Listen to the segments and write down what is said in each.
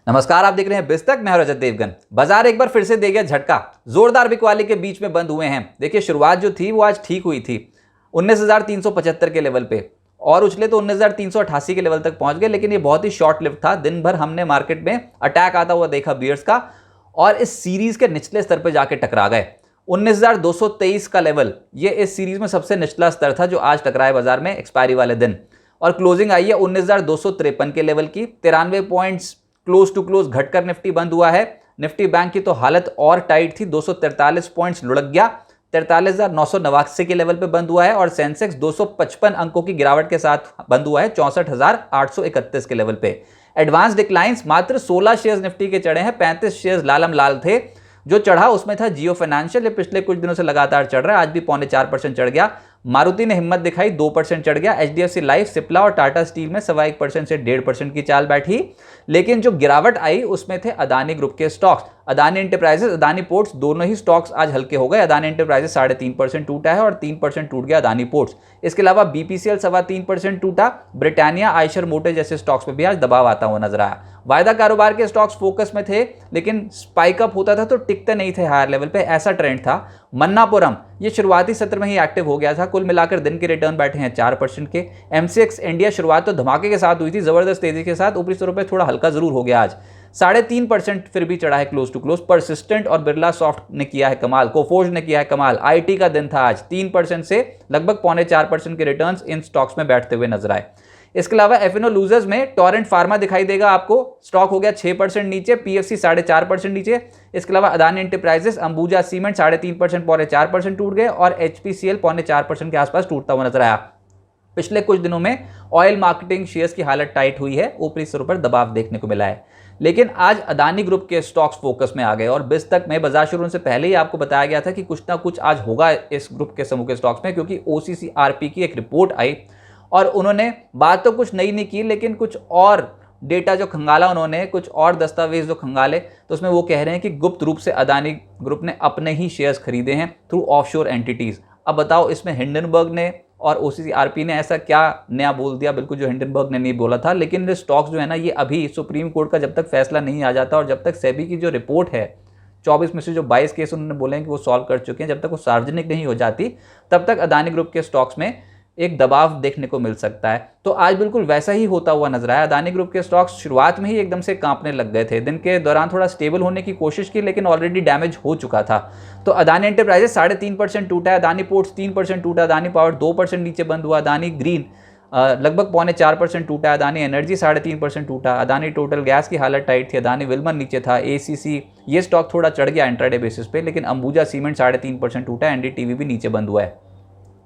नमस्कार, आप देख रहे हैं बिस्तक। मैं हूं रजत देवगन। बाजार एक बार फिर से दे गया झटका, जोरदार बिकवाली के बीच में बंद हुए हैं। देखिए, शुरुआत जो थी वो आज ठीक हुई थी 19,375 के लेवल पे, और उछले तो 19,388 के लेवल तक पहुंच गए। लेकिन ये बहुत ही शॉर्ट लिव्ड था। दिन भर हमने मार्केट में अटैक आता हुआ देखा बियर्स का, और इस सीरीज के निचले स्तर पर जाके टकरा गए। 19,223 का लेवल, ये इस सीरीज में सबसे निचला स्तर था जो आज टकराए बाजार में एक्सपायरी वाले दिन। और क्लोजिंग आई है 19,253 के लेवल की। 93 पॉइंट्स क्लोज टू क्लोज घटकर निफ्टी बंद हुआ है। निफ्टी बैंक की तो हालत और टाइट थी, 243 पॉइंट्स लुढ़क गया, 43,989 के लेवल पे बंद हुआ है। और सेंसेक्स 255 अंकों की गिरावट के साथ बंद हुआ है 64,831 के लेवल पे। एडवांस डिक्लाइंस मात्र 16 शेयर्स निफ्टी के चढ़े हैं, 35 शेयर्स लालम लाल थे। जो चढ़ा उसमें था जियो फाइनेंशियल, ये पिछले कुछ दिनों से लगातार चढ़ रहा है, आज भी 0.25% चढ़ गया। मारुति ने हिम्मत दिखाई, 2% चढ़ गया। एचडीएफसी लाइफ, सिप्ला और टाटा स्टील में 1.25% से 1.5% की चाल बैठी। लेकिन जो गिरावट आई उसमें थे अदानी ग्रुप के stocks, Adani enterprises, Adani ports. दोनों ही स्टॉक्स आज हल्के हो गए। अदानी एंटरप्राइजेस 3.5% टूटा है और 3% टूट गया अदानी पोर्ट्स। इसके अलावा बीपीसीएल 3.25% टूटा। ब्रिटानिया, आयशर मोटर जैसे स्टॉक्स में भी आज दबाव आता हुआ नजर आया। वायदा कारोबार के स्टॉक्स फोकस में थे, लेकिन स्पाइक अप होता था तो टिकते नहीं थे हायर लेवल पे, ऐसा ट्रेंड था। मन्नापुरम ये शुरुआती सत्र में ही एक्टिव हो गया था। कुल मिलाकर दिन के रिटर्न बैठे हैं 4% के। एमसीएक्स इंडिया शुरुआत तो धमाके के साथ हुई थी, जबरदस्त तेजी के साथ। ऊपरी स्तरों पे थोड़ा हल्का जरूर हो गया आज, 3.5% फिर भी चढ़ा है क्लोज टू क्लोज। परसिस्टेंट और बिरला सॉफ्ट ने किया है कमाल, कोफोर्ज ने किया है कमाल। आईटी का दिन था आज, 3% से लगभग 0.25% के रिटर्न्स इन स्टॉक्स में बैठते हुए नजर आए। इसके अलावा एफएनओ लूजर्स में टोरेंट फार्मा दिखाई देगा आपको, स्टॉक हो गया 6% नीचे। पीएफसी 4.5% नीचे। इसके अलावा अदानी एंटरप्राइजेस, अंबुजा सीमेंट 3.5% 0.4% टूट गए, और एचपीसीएल 0.4% के आसपास टूटता हुआ नजर आया। पिछले कुछ दिनों में ऑयल मार्केटिंग शेयर्स की हालत टाइट हुई है, ऊपरी स्तरों पर दबाव देखने को मिला है। लेकिन आज अदानी ग्रुप के स्टॉक्स फोकस में आ गए, और बिस्तक में बाजार शुरू होने से पहले ही आपको बताया गया था कि कुछ ना कुछ आज होगा इस ग्रुप के समूह के स्टॉक्स में, क्योंकि ओसीसीआरपी की एक रिपोर्ट आई और उन्होंने बात तो कुछ नई नहीं की, लेकिन कुछ और डेटा जो खंगाला उन्होंने, कुछ और दस्तावेज जो खंगाले, तो उसमें वो कह रहे हैं कि गुप्त रूप से अदानी ग्रुप ने अपने ही शेयर्स खरीदे हैं थ्रू ऑफशोर एंटिटीज। अब बताओ, इसमें हिंडनबर्ग ने और ओसीसीआरपी ने ऐसा क्या नया बोल दिया, बिल्कुल जो हिंडनबर्ग ने नहीं बोला था। लेकिन ये स्टॉक्स जो है ना, ये अभी सुप्रीम कोर्ट का जब तक फैसला नहीं आ जाता, और जब तक सेबी की जो रिपोर्ट है 24 में से जो 22 केस उन्होंने बोले हैं कि वो सॉल्व कर चुके हैं, जब तक वो सार्वजनिक नहीं हो जाती तब तक अदानी ग्रुप के स्टॉक्स में एक दबाव देखने को मिल सकता है। तो आज बिल्कुल वैसा ही होता हुआ नजर आया। अदानी ग्रुप के स्टॉक्स शुरुआत में ही एकदम से कांपने लग गए थे। दिन के दौरान थोड़ा स्टेबल होने की कोशिश की, लेकिन ऑलरेडी डैमेज हो चुका था। तो अदानी एंटरप्राइजेस 3.5% टूटा है, अदानी पोर्ट्स 3% टूटा, अदानी पावर 2% नीचे बंद हुआ, अदानी ग्रीन लगभग 0.4% टूटा, अदानी एनर्जी 3.5% टूटा, अदानी टोटल गैस की हालत टाइट थी, अदानी विल्मर नीचे था, एसीसी ये स्टॉक थोड़ा चढ़ गया इंट्राडे बेसिस पे, लेकिन अंबुजा सीमेंट 3.5% टूटा, एनडीटीवी भी नीचे बंद हुआ है।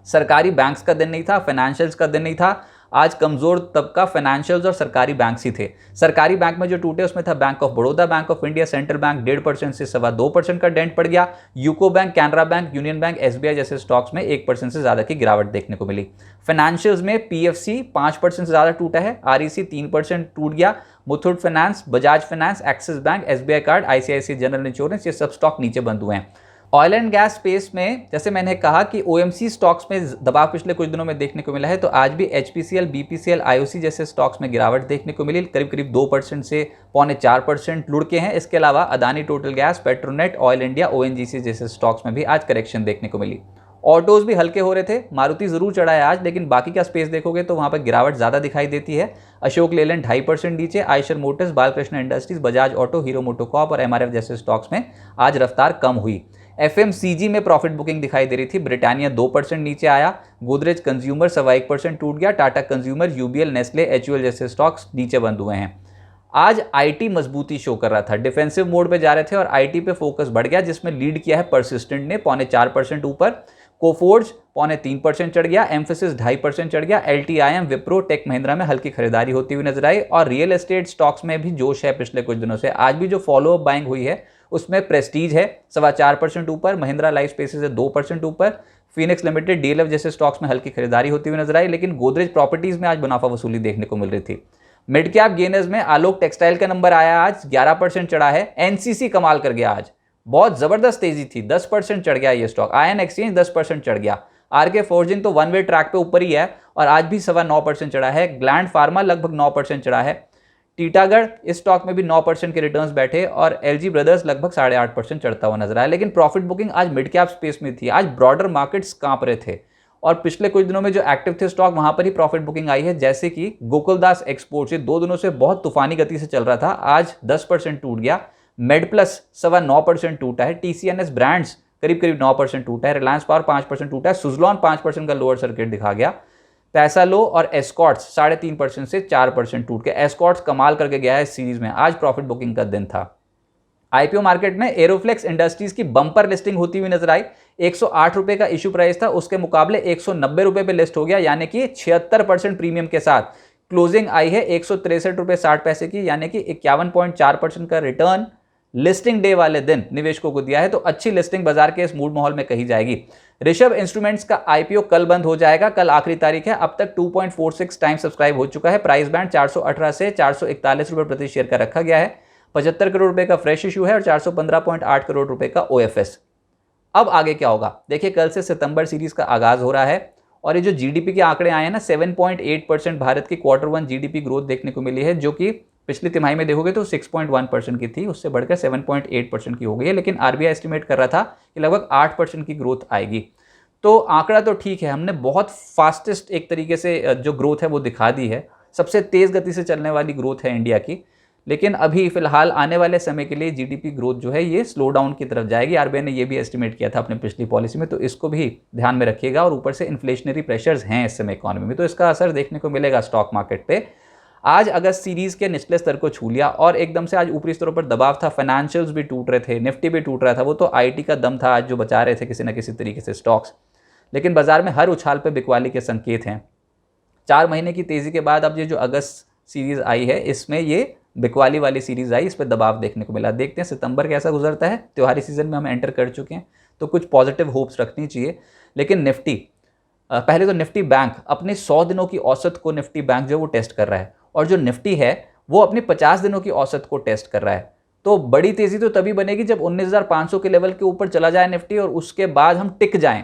सरकारी बैंक्स का दिन नहीं था, फाइनेंशियल्स का दिन नहीं था। आज कमजोर तबका फाइनेंशियल्स और सरकारी बैंक्स ही थे। सरकारी बैंक में जो टूटे उसमें था bank of Baroda, bank of India, central bank 1.5% से 2.25% का डेंट पड़ गया। UCO bank, Canara bank, union bank, SBI जैसे स्टॉक्स में 1% से ज्यादा की गिरावट देखने को मिली। फाइनेंशियल्स में पीएफसी 5% से ज्यादा टूटा है, आरईसी 3% टूट गया, Muthoot finance, Bajaj finance, axis bank, SBI card, ICICI general insurance, ये सब स्टॉक नीचे बंद हुए हैं। ऑयल एंड गैस स्पेस में जैसे मैंने कहा कि ओएमसी स्टॉक्स में दबाव पिछले कुछ दिनों में देखने को मिला है, तो आज भी एचपीसीएल, बीपीसीएल, आईओसी जैसे स्टॉक्स में गिरावट देखने को मिली, करीब करीब 2% से 0.4% लुढ़के हैं। इसके अलावा Adani total gas, Petronet, oil India, ONGC जैसे स्टॉक्स में भी आज करेक्शन देखने को मिली। ऑटोज भी हल्के हो रहे थे, मारुति जरूर चढ़ा है आज, लेकिन बाकी का स्पेस देखोगे तो वहां पर गिरावट ज्यादा दिखाई देती है। अशोक लेलैंड 2.5% नीचे, Eicher Motors, Balkrishna industries, Bajaj auto, hero MotoCorp और एमआरएफ जैसे स्टॉक्स में आज रफ्तार कम हुई। एफएमसीजी में प्रॉफिट बुकिंग दिखाई दे रही थी, ब्रिटानिया 2% नीचे आया, गोदरेज कंज्यूमर 1% टूट गया, Tata consumer, UBL, Nestle, HUL जैसे स्टॉक्स नीचे बंद हुए हैं। आज आईटी मजबूती शो कर रहा था, डिफेंसिव मोड पे जा रहे थे और आईटी पे फोकस बढ़ गया, जिसमें लीड किया है परसिस्टेंट ने 0.4% ऊपर, कोफोर्ज 0.3% चढ़ गया, एम्फेसिस 2.5% चढ़ गया, एलटीआईएम, विप्रो, टेक महिंद्रा में हल्की खरीदारी होती हुई नजर आई। और रियल एस्टेट स्टॉक्स में भी जोश है पिछले कुछ दिनों से। आज भी जो फॉलो अप बाइंग हुई है उसमें प्रेस्टीज है 4.25% ऊपर, महिंद्रा लाइफ स्पेसेस है 2% ऊपर, फिनिक्स लिमिटेड, डीएलएफ जैसे स्टॉक्स में हल्की खरीदारी होती हुई नजर आई। लेकिन गोदरेज प्रॉपर्टीज में आज मुनाफा वसूली देखने को मिल रही थी। मिड कैप गेनर्स में आलोक टेक्सटाइल का नंबर आया, आज 11% चढ़ा है। एनसीसी कमाल कर गया, आज बहुत जबरदस्त तेजी थी, 10% चढ़ गया ये स्टॉक। आयन एक्सचेंज 10% चढ़ गया। आरके फोर्जिंग तो वन वे ट्रैक पे ऊपर ही है और आज भी 9.25% चढ़ा है। ग्लैंड फार्मा लगभग 9% चढ़ा है। टीटागढ़, इस स्टॉक में भी 9% के रिटर्न्स बैठे और एलजी ब्रदर्स लगभग 8.5% चढ़ता हुआ नजर आया। लेकिन प्रॉफिट बुकिंग आज मिड कैप स्पेस में थी, आज ब्रॉडर मार्केट्स कांप रहे थे और पिछले कुछ दिनों में जो एक्टिव थे स्टॉक वहां पर ही प्रॉफिट बुकिंग आई है। जैसे कि गोकुलदास एक्सपोर्ट्स, ये 2 दिनों से बहुत तूफानी गति से चल रहा था, आज 10% टूट गया। मेडप्लस 9.25% टूटा है। टीसीएनएस ब्रांड्स करीब 9% टूटा है। रिलायंस पावर 5% टूटा है। सुजलॉन 5% का लोअर सर्किट दिखा गया। पैसालो और एस्कॉर्ट्स 3.5% से 4% टूट के। एस्कॉर्ट्स कमाल करके गया है इस सीरीज में, आज प्रॉफिट बुकिंग का दिन था। आईपीओ मार्केट में एरोफ्लेक्स इंडस्ट्रीज की बंपर लिस्टिंग होती हुई नजर आई। 108 रुपए का इश्यू प्राइस था, उसके मुकाबले 190 रुपए पे लिस्ट हो गया, यानी कि 76% प्रीमियम के साथ। क्लोजिंग आई है 163 रुपए 60 पैसे की, यानी कि 51.4% का रिटर्न लिस्टिंग डे वाले दिन निवेशकों को दिया है। तो अच्छी लिस्टिंग बाजार के इस मूड माहौल में कही जाएगी। ऋषभ इंस्ट्रूमेंट्स का आईपीओ कल बंद हो जाएगा, कल आखिरी तारीख है। अब तक 2.46 टाइम सब्सक्राइब हो चुका है। प्राइस बैंड 418 से 441 रुपए प्रति शेयर का रखा गया है। 75 करोड़ रुपए का फ्रेश इशू है और 415.8 करोड़ रुपए का ओएफएस। अब आगे क्या होगा देखिए, कल से सितंबर सीरीज का आगाज हो रहा है और ये जो जीडीपी के आंकड़े आए हैं ना, 7.8% भारत की Q1 जीडीपी ग्रोथ देखने को मिली है, जो कि पिछली तिमाही में देखोगे तो 6.1% की थी, उससे बढ़कर 7.8% की हो गई है। लेकिन आरबीआई एस्टिमेट कर रहा था कि लगभग 8% की ग्रोथ आएगी। तो आंकड़ा तो ठीक है, हमने बहुत फास्टेस्ट एक तरीके से जो ग्रोथ है वो दिखा दी है, सबसे तेज गति से चलने वाली ग्रोथ है इंडिया की। लेकिन अभी फिलहाल आने वाले समय के लिए जीडीपी ग्रोथ जो है ये स्लो डाउन की तरफ जाएगी। आरबीआई ने ये भी एस्टिमेट किया था अपनी पिछली पॉलिसी में, तो इसको भी ध्यान में रखिएगा। और ऊपर से इन्फ्लेशनरी प्रेशर्स हैं इस समय इकोनॉमी में, तो इसका असर देखने को मिलेगा स्टॉक मार्केट पे। आज अगस्त सीरीज के निचले स्तर को छू लिया और एकदम से आज ऊपरी स्तरों पर दबाव था। फाइनेंशियल्स भी टूट रहे थे, निफ्टी भी टूट रहा था, वो तो आईटी का दम था आज जो बचा रहे थे किसी न किसी तरीके से स्टॉक्स। लेकिन बाजार में हर उछाल पे बिकवाली के संकेत हैं। 4 महीने की तेजी के बाद अब ये जो अगस्त सीरीज आई है, इसमें ये बिकवाली वाली सीरीज आई, इस पर दबाव देखने को मिला। देखते हैं सितंबर कैसा गुजरता है। त्योहारी सीजन में हम एंटर कर चुके हैं, तो कुछ पॉजिटिव होप्स रखनी चाहिए। लेकिन निफ्टी, पहले तो निफ्टी बैंक अपने 100 दिनों की औसत को निफ्टी बैंक जो वो टेस्ट कर रहा है, और जो निफ्टी है वो अपनी 50 दिनों की औसत को टेस्ट कर रहा है। तो बड़ी तेजी तो तभी बनेगी जब 19,500 के लेवल के ऊपर चला जाए निफ्टी और उसके बाद हम टिक जाएं,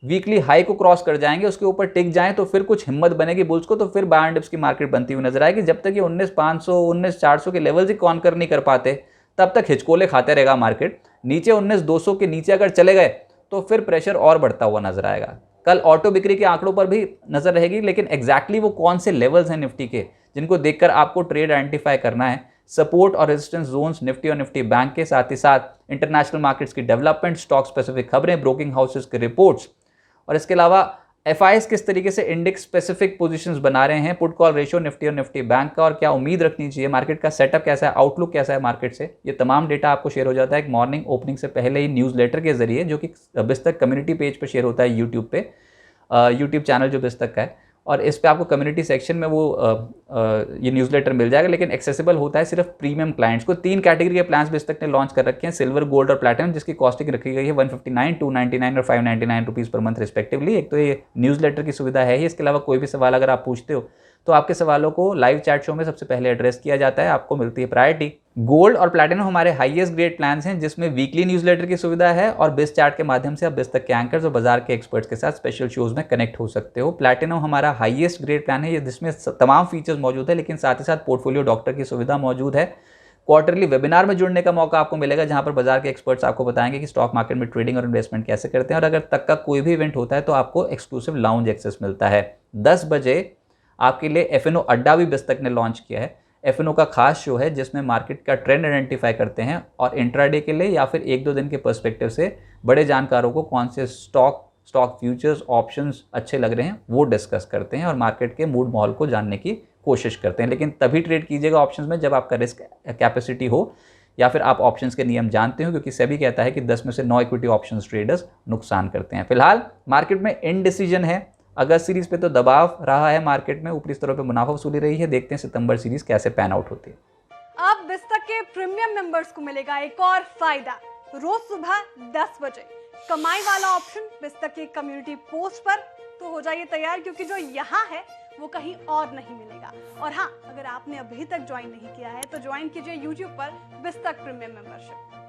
वीकली हाई को क्रॉस कर जाएंगे, उसके ऊपर टिक जाएं, तो फिर कुछ हिम्मत बनेगी बुल्स को, तो फिर बाय एंड डिप्स की मार्केट बनती हुई नजर आएगी। जब तक ये 19,500 19,400 के लेवल्स ही कॉन्कर नहीं कर पाते, तब तक हिचकोले खाते रहेगा मार्केट। नीचे 19,200 के नीचे अगर चले गए तो फिर प्रेशर और बढ़ता हुआ नजर आएगा। कल ऑटो बिक्री के आंकड़ों पर भी नजर रहेगी, लेकिन एग्जैक्टली वो कौन से लेवल्स हैं निफ्टी के जिनको देखकर आपको ट्रेड आइडेंटिफाई करना है। सपोर्ट और रेजिस्टेंस जोन्स निफ्टी और निफ्टी बैंक के, साथ ही साथ इंटरनेशनल मार्केट्स की डेवलपमेंट, स्टॉक स्पेसिफिक खबरें, ब्रोकिंग हाउसेस के रिपोर्ट्स, और इसके अलावा एफआईएस किस तरीके से इंडेक्स स्पेसिफिक पोजीशंस बना रहे हैं, पुट कॉल रेशियो निफ्टी और निफ्टी बैंक का, और क्या उम्मीद रखनी चाहिए, मार्केट का सेटअप कैसा है, आउटलुक कैसा है मार्केट से, ये तमाम डेटा आपको शेयर हो जाता है एक मॉर्निंग ओपनिंग से पहले ही न्यूज़लेटर के जरिए, जो कि बिस्तक कम्युनिटी पेज पर शेयर होता है यूट्यूब पे, यूट्यूब चैनल जो बिस्तक का है। और इस पे आपको कम्युनिटी सेक्शन में वो ये न्यूज़लेटर मिल जाएगा, लेकिन एक्सेसिबल होता है सिर्फ प्रीमियम क्लाइंट्स को। 3 कैटेगरी के प्लान्स बिस्तक ने लॉन्च कर रखे हैं, सिल्वर, गोल्ड और प्लैटिनम, जिसकी कॉस्टिंग रखी गई है 159, 299 और 599 रुपीज़ पर मंथ रिस्पेक्टिवली। एक तो ये न्यूज़लेटर की सुविधा है ही, इसके अलावा कोई भी सवाल अगर आप पूछते हो तो आपके सवालों को लाइव चैट शो में सबसे पहले एड्रेस किया जाता है, आपको मिलती है प्रायोरिटी। गोल्ड और प्लैटिनम हमारे हाईएस्ट ग्रेड प्लान्स हैं, जिसमें वीकली न्यूज़लेटर की सुविधा है और बिस चैट के माध्यम से आप बिस्तक के एंकर्स और बाजार के एक्सपर्ट्स के साथ स्पेशल शोज में कनेक्ट हो सकते हो। प्लैटिनम हमारा हाईएस्ट ग्रेड प्लान है, ये जिसमें तमाम फीचर्स मौजूद है, लेकिन साथ ही साथ पोर्टफोलियो डॉक्टर की सुविधा मौजूद है। क्वार्टरली वेबिनार में जुड़ने का मौका आपको मिलेगा, जहां पर बाजार के एक्सपर्ट्स आपको बताएंगे कि स्टॉक मार्केट में ट्रेडिंग और इन्वेस्टमेंट कैसे करते हैं। और अगर तक का कोई भी इवेंट होता है तो आपको एक्सक्लूसिव लाउंज एक्सेस मिलता है। 10 बजे आपके लिए एफएनओ अड्डा भी बिस्तक ने लॉन्च किया है। एफएनओ का खास शो है जिसमें मार्केट का ट्रेंड आइडेंटिफाई करते हैं और इंट्राडे के लिए या फिर 1-2 दिन के पर्सपेक्टिव से बड़े जानकारों को कौन से स्टॉक फ्यूचर्स, ऑप्शंस अच्छे लग रहे हैं वो डिस्कस करते हैं और मार्केट के मूड माहौल को जानने की कोशिश करते हैं। लेकिन तभी ट्रेड कीजिएगा ऑप्शंस में जब आपका रिस्क कैपेसिटी हो या फिर आप ऑप्शंस के नियम जानते हो, क्योंकि सेबी कहता है कि 10 में से 9 इक्विटी ऑप्शंस ट्रेडर्स नुकसान करते हैं। फिलहाल मार्केट में इनडिसीजन है। अगस्त सीरीज पे तो दबाव रहा है मार्केट में, ऊपरी स्तरों पे मुनाफा वसूली रही है। देखते हैं सितंबर सीरीज कैसे पैन आउट होती है। अब बिस्तक के प्रीमियम मेंबर्स को मिलेगा एक और फायदा। रोज सुबह 10 बजे कमाई वाला ऑप्शन बिस्तक के कम्युनिटी पोस्ट पर, तो हो जाइए तैयार, क्योंकि जो यहाँ है वो कहीं और नहीं मिलेगा। और हाँ, अगर आपने अभी तक ज्वाइन नहीं किया है तो ज्वाइन कीजिए YouTube पर बिस्तक प्रीमियम मेंबरशिप।